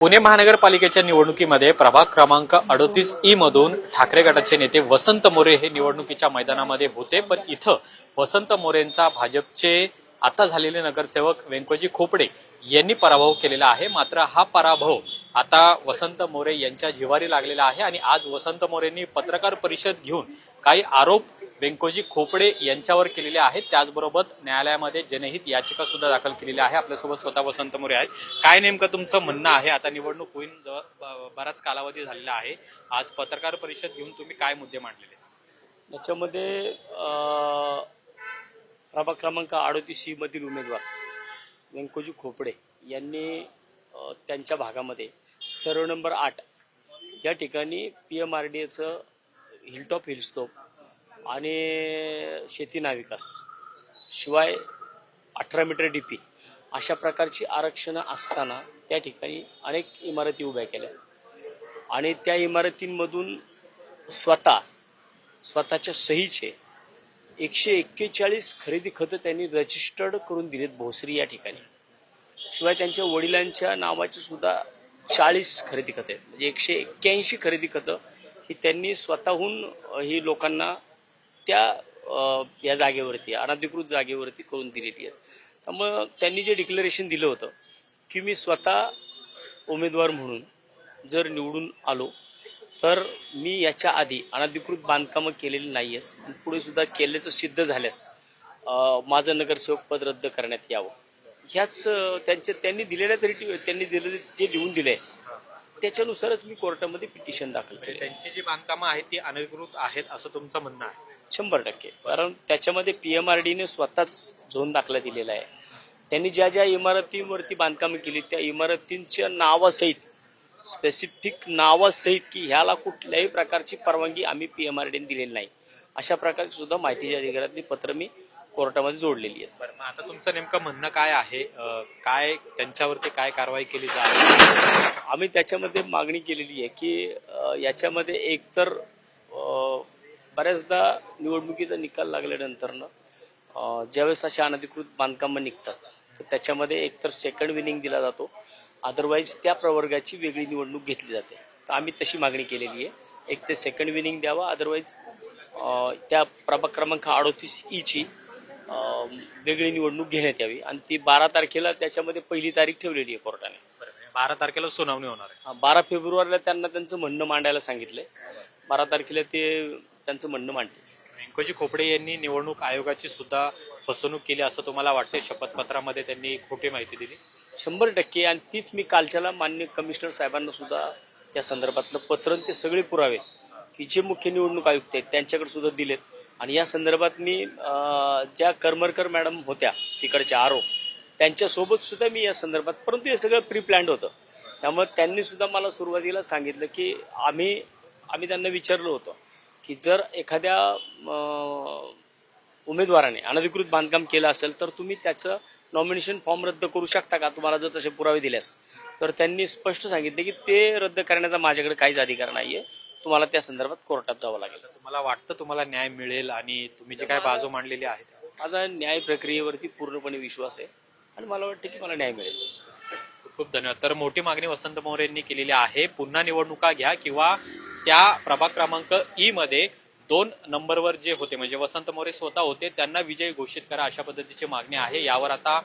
पुणे महानगरपालिकेच्या निवडणुकीमध्ये प्रभाग क्रमांक 38 मधून ठाकरे गटाचे नेते वसंत मोरे हे निवडणुकीच्या मैदानामध्ये होते, पण इथं वसंत मोरेंचा भाजपचे आता झालेले नगरसेवक व्यंकोजी खोपडे यांनी पराभव केलेला आहे। मात्र हा पराभव आता वसंत मोरे यांच्या जिव्हारी लागलेला आहे आणि आज वसंत मोरेंनी पत्रकार परिषद घेऊन काही आरोप व्यंकोजी खोपडे यांच्यावर केलेले आहेत। त्याचबरोबर न्यायालयामध्ये जनहित याचिका सुद्धा दाखल केलेली आहे। आपल्यासोबत स्वतः वसंत मोरे आहेत। काय नेमकं तुमचं म्हणणं आहे? आता निवडणूक होईल, बराच कालावधी झालेला आहे, आज पत्रकार परिषद घेऊन तुम्ही काय मुद्दे मांडलेले? याच्यामध्ये प्रभाग क्रमांक 38 मधील उमेदवार व्यंकोजी खोपडे यांनी त्यांच्या भागामध्ये सर्व नंबर 8 या ठिकाणी PMRDAचं हिलटॉप हिलस्टॉप आणि शेती नाविकास शिवाय 18 मीटर DP अशा प्रकारची आरक्षणं असताना त्या ठिकाणी अनेक इमारती उभ्या केल्या आणि त्या इमारतींमधून स्वतःच्या सहीचे 141 खरेदी खतं त्यांनी रजिस्टर्ड करून दिलेत भोसरी या ठिकाणी। शिवाय त्यांच्या वडिलांच्या नावाची सुद्धा 40 खरेदी खतं आहेत, म्हणजे 181 खरेदी खतं ही त्यांनी स्वतःहून ही लोकांना त्या या जागेवरती अनधिकृत जागेवरती करून दिलेली आहे। त्यामुळे त्यांनी जे डिक्लेरेशन दिलं होतं की मी स्वतः उमेदवार म्हणून जर निवडून आलो तर मी याच्या आधी अनधिकृत बांधकामं केलेली नाही आहेत आणि पुढे सुद्धा केल्याचं सिद्ध झाल्यास माझं नगरसेवक पद रद्द करण्यात यावं, ह्याच त्यांनी दिलेल्या तरी त्यांनी दिलेले जे लिहून दिले त्याच्यानुसारच मी कोर्टामध्ये पिटिशन दाखल केले। त्यांची जी बांधकामं आहेत ती अनधिकृत आहेत असं तुमचं म्हणणं आहे? 100%, कारण त्याच्यामध्ये PMRDने स्वतःच झोन दाखला दिलेला आहे। त्यांनी ज्या ज्या इमारतींवरती बांधकामं केली त्या इमारतींच्या नावासहित, स्पेसिफिक नावासहित की ह्याला कुठल्याही प्रकारची परवानगी आम्ही PMRDने दिलेली नाही अशा प्रकारची सुद्धा माहिती अधिकाऱ्यांनी पत्र मी कोर्टामध्ये जोडलेली आहे। बरं, मग आता तुमचं नेमकं म्हणणं काय आहे? काय त्यांच्यावरती काय कारवाई केली जाईल? आम्ही त्याच्यामध्ये मागणी केलेली आहे की याच्यामध्ये एकतर बऱ्याचदा निवडणुकीचा निकाल लागल्यानंतरनं ज्यावेळेस अशा अनधिकृत बांधकामं निघतात तर त्याच्यामध्ये एकतर सेकंड विनिंग दिला जातो, अदरवाईज त्या प्रवर्गाची वेगळी निवडणूक घेतली जाते। तर आम्ही तशी मागणी केलेली आहे, एक ते सेकंड विनिंग द्यावा, अदरवाईज त्या प्रभाग क्रमांक 38 ची वेगळी निवडणूक घेण्यात यावी आणि ती 12 तारखेला त्याच्यामध्ये पहिली तारीख ठेवलेली आहे कोर्टाने। 12 तारखेला सुनावणी होणार आहे। 12 फेब्रुवारीला त्यांना त्यांचं म्हणणं मांडायला सांगितलंय, 12 तारखेला ते त्यांचं म्हणणं मांडतील। व्यंकोजी खोपडे यांनी निवडणूक आयोगाची सुद्धा फसवणूक केली असं तुम्हाला वाटते? शपथपत्रामध्ये त्यांनी खोटी माहिती दिली? 100%, आणि तीच मी कालच्याला माननीय कमिशनर साहेबांना सुद्धा त्या संदर्भातलं पत्र ते सगळे पुरावे की जे मुख्य निवडणूक आयुक्त आहेत त्यांच्याकडे सुद्धा दिलेत आणि या संदर्भात मी ज्या करमरकर मॅडम होत्या तिकडचे आरोप त्यांच्यासोबत सुद्धा मी या संदर्भात, परंतु हे सगळं प्री प्लॅन्ड होतं। त्यामुळे त्यांनी सुद्धा मला सुरुवातीला सांगितलं की आम्ही त्यांना विचारलं होतं की जर एखाद्या उमेदवाराने अनधिकृत बांधकाम केलं असेल तर तुम्ही त्याचं नॉमिनेशन फॉर्म रद्द करू शकता का, तुम्हाला जर तसे पुरावे दिल्यास? तर त्यांनी स्पष्ट सांगितले की ते रद्द करण्याचा माझ्याकडे काहीच अधिकार नाहीये, तुम्हाला त्या संदर्भात कोर्टात जावं लागेल। तुम्हाला वाटतं तुम्हाला न्याय मिळेल आणि तुम्ही जे काय बाजू मांडलेली आहे? माझा न्याय प्रक्रियेवरती पूर्णपणे विश्वास आहे आणि मला वाटतं की मला न्याय मिळेल। खूप खूप धन्यवाद। तर मोठी मागणी वसंत मोरे यांनी केलेली आहे, पुन्हा निवडणुका घ्या किंवा त्या प्रभाग क्रमांक E मध्ये 2 नंबरवर जे होते म्हणजे वसंत मोरे स्वतः होते त्यांना विजयी घोषित करा, अशा पद्धतीची मागणी आहे। यावर आता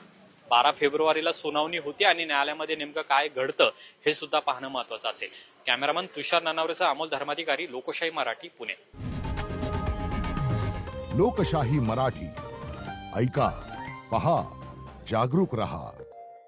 12 फेब्रुवारीला सुनावणी होती आणि न्यायालयामध्ये नेमकं काय घडतं हे सुद्धा पाहणं महत्वाचं असेल। कॅमेरामन तुषार नानावरेसह अमोल धर्माधिकारी, लोकशाही मराठी, पुणे। लोकशाही मराठी ऐका, पहा, जागरूक रहा।